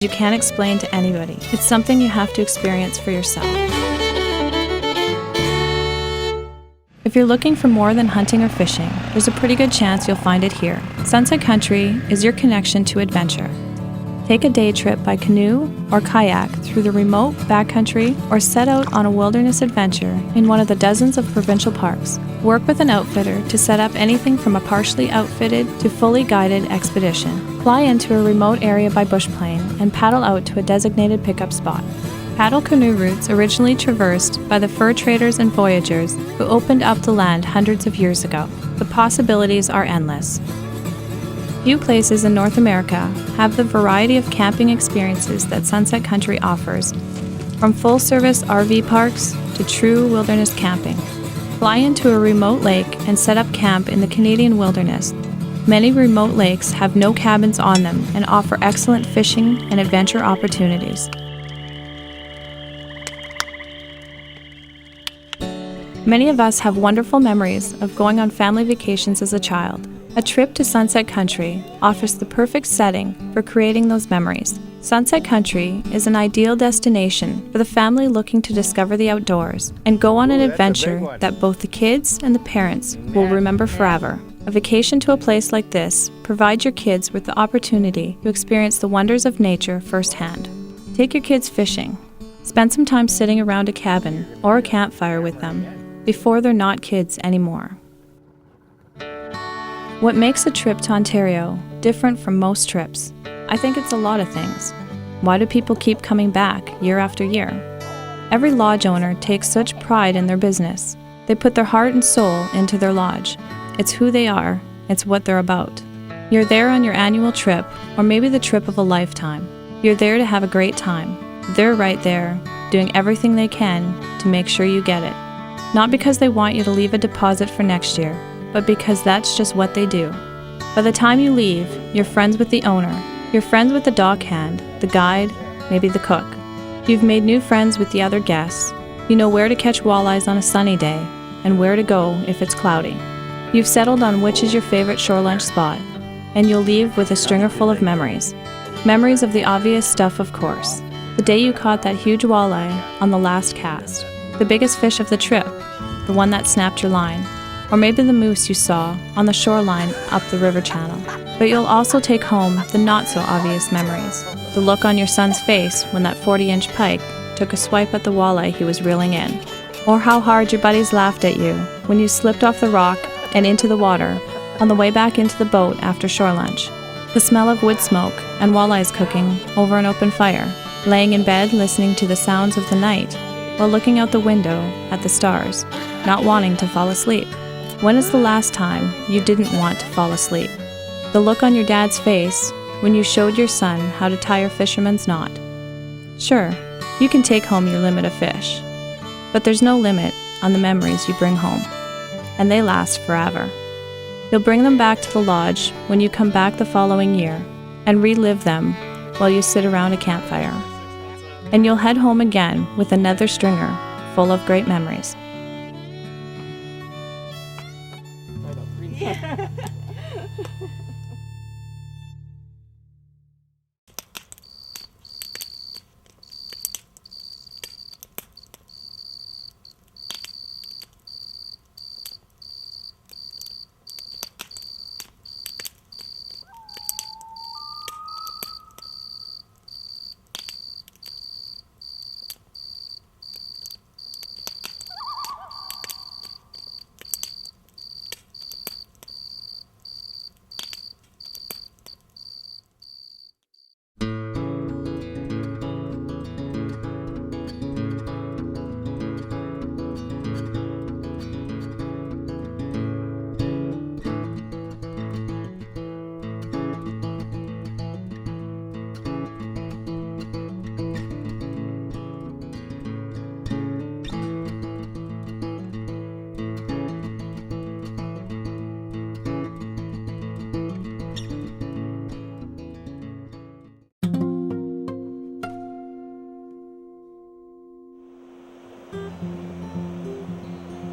you can't explain to anybody. It's something you have to experience for yourself. If you're looking for more than hunting or fishing, there's a pretty good chance you'll find it here. Sunset Country is your connection to adventure. Take a day trip by canoe or kayak through the remote backcountry or set out on a wilderness adventure in one of the dozens of provincial parks. Work with an outfitter to set up anything from a partially outfitted to fully guided expedition. Fly into a remote area by bush plane and paddle out to a designated pickup spot. Paddle canoe routes originally traversed by the fur traders and voyagers who opened up the land hundreds of years ago. The possibilities are endless. Few places in North America have the variety of camping experiences that Sunset Country offers, from full-service RV parks to true wilderness camping. Fly into a remote lake and set up camp in the Canadian wilderness. Many remote lakes have no cabins on them and offer excellent fishing and adventure opportunities. Many of us have wonderful memories of going on family vacations as a child. A trip to Sunset Country offers the perfect setting for creating those memories. Sunset Country is an ideal destination for the family looking to discover the outdoors and go on an adventure that both the kids and the parents will remember forever. A vacation to a place like this provides your kids with the opportunity to experience the wonders of nature firsthand. Take your kids fishing. Spend some time sitting around a cabin or a campfire with them before they're not kids anymore. What makes a trip to Ontario different from most trips? I think it's a lot of things. Why do people keep coming back year after year? Every lodge owner takes such pride in their business. They put their heart and soul into their lodge. It's who they are, it's what they're about. You're there on your annual trip, or maybe the trip of a lifetime. You're there to have a great time. They're right there, doing everything they can to make sure you get it. Not because they want you to leave a deposit for next year, but because that's just what they do. By the time you leave, you're friends with the owner, you're friends with the dockhand, the guide, maybe the cook. You've made new friends with the other guests. You know where to catch walleyes on a sunny day and where to go if it's cloudy. You've settled on which is your favorite shore lunch spot, and you'll leave with a stringer full of memories. Memories of the obvious stuff, of course. The day you caught that huge walleye on the last cast, the biggest fish of the trip, the one that snapped your line, or maybe the moose you saw on the shoreline up the river channel. But you'll also take home the not-so-obvious memories. The look on your son's face when that 40-inch pike took a swipe at the walleye he was reeling in. Or how hard your buddies laughed at you when you slipped off the rock and into the water on the way back into the boat after shore lunch. The smell of wood smoke and walleyes cooking over an open fire. Laying in bed listening to the sounds of the night while looking out the window at the stars, not wanting to fall asleep. When is the last time you didn't want to fall asleep? The look on your dad's face when you showed your son how to tie a fisherman's knot. Sure, you can take home your limit of fish, but there's no limit on the memories you bring home, and they last forever. You'll bring them back to the lodge when you come back the following year and relive them while you sit around a campfire. And you'll head home again with another stringer full of great memories.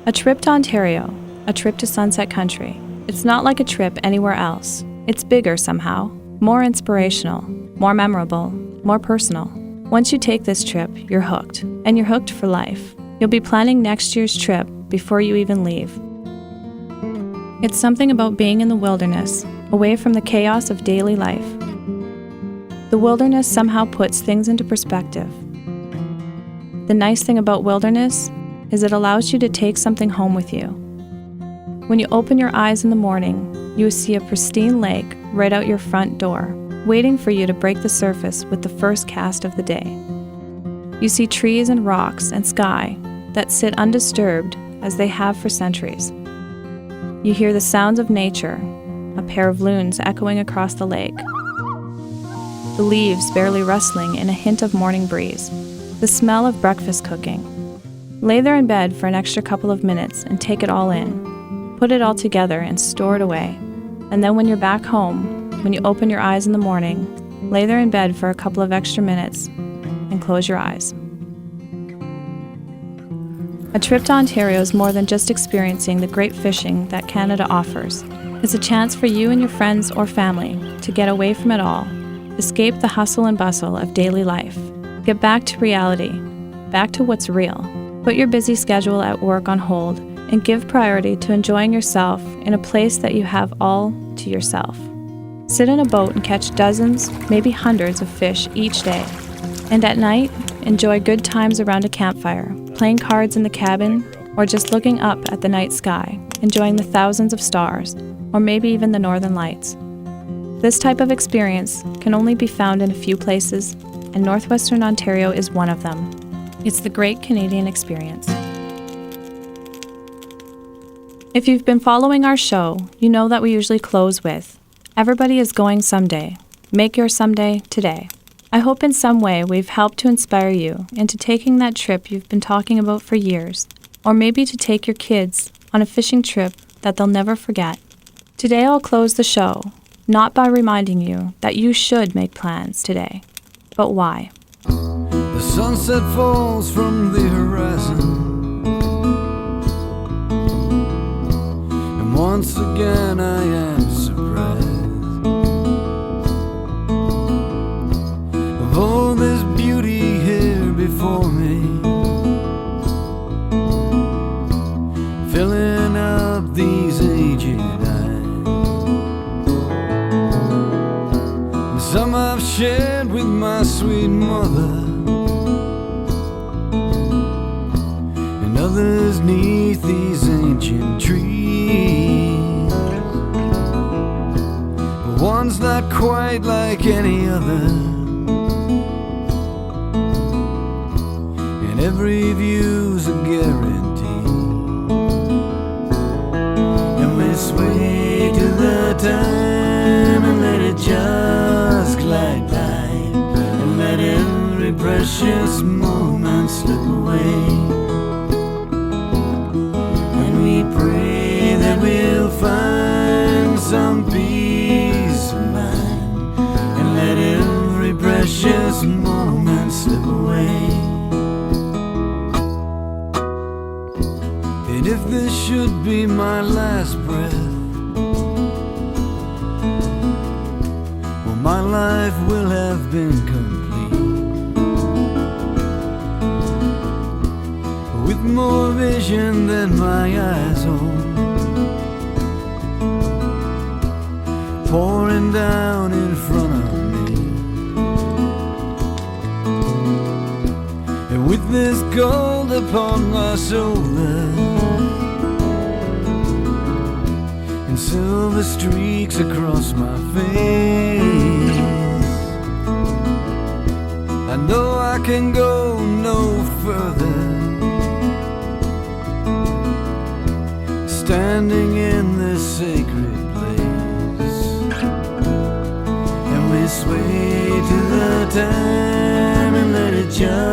A trip to Ontario, a trip to Sunset Country. It's not like a trip anywhere else. It's bigger somehow, more inspirational, more memorable, more personal. Once you take this trip, you're hooked, and you're hooked for life. You'll be planning next year's trip before you even leave. It's something about being in the wilderness, away from the chaos of daily life. The wilderness somehow puts things into perspective. The nice thing about wilderness is it allows you to take something home with you. When you open your eyes in the morning, you see a pristine lake right out your front door, waiting for you to break the surface with the first cast of the day. You see trees and rocks and sky that sit undisturbed as they have for centuries. You hear the sounds of nature, a pair of loons echoing across the lake, the leaves barely rustling in a hint of morning breeze, the smell of breakfast cooking. Lay there in bed for an extra couple of minutes and take it all in. Put it all together and store it away. And then when you're back home, when you open your eyes in the morning, lay there in bed for a couple of extra minutes and close your eyes. A trip to Ontario is more than just experiencing the great fishing that Canada offers. It's a chance for you and your friends or family to get away from it all, escape the hustle and bustle of daily life, get back to reality, back to what's real. Put your busy schedule at work on hold and give priority to enjoying yourself in a place that you have all to yourself. Sit in a boat and catch dozens, maybe hundreds of fish each day. And at night, enjoy good times around a campfire, playing cards in the cabin, or just looking up at the night sky, enjoying the thousands of stars, or maybe even the northern lights. This type of experience can only be found in a few places, and Northwestern Ontario is one of them. It's the Great Canadian Experience. If you've been following our show, you know that we usually close with, "Everybody is going someday. Make your someday today." I hope in some way we've helped to inspire you into taking that trip you've been talking about for years, or maybe to take your kids on a fishing trip that they'll never forget. Today I'll close the show, not by reminding you that you should make plans today, but why. The sunset falls from the horizon, and once again I am surprised of all this beauty here before me, filling up these aged eyes. Some I've shared with my sweet mother, and others 'neath these ancient trees. But one's not quite like any other, and every view's a guarantee. And we sway to the time and let it just glide by, and let every precious moment slip away. And we pray that we'll find some peace of mind, and let every precious moment slip away. And if this should be my last breath, well, my life will have been complete, with more vision than my eyes hold, pouring down in front of me. And with this gold upon my shoulder, and silver streaks across my face, I know I can go no further, standing in this sacred place. And we sway to the time and let it just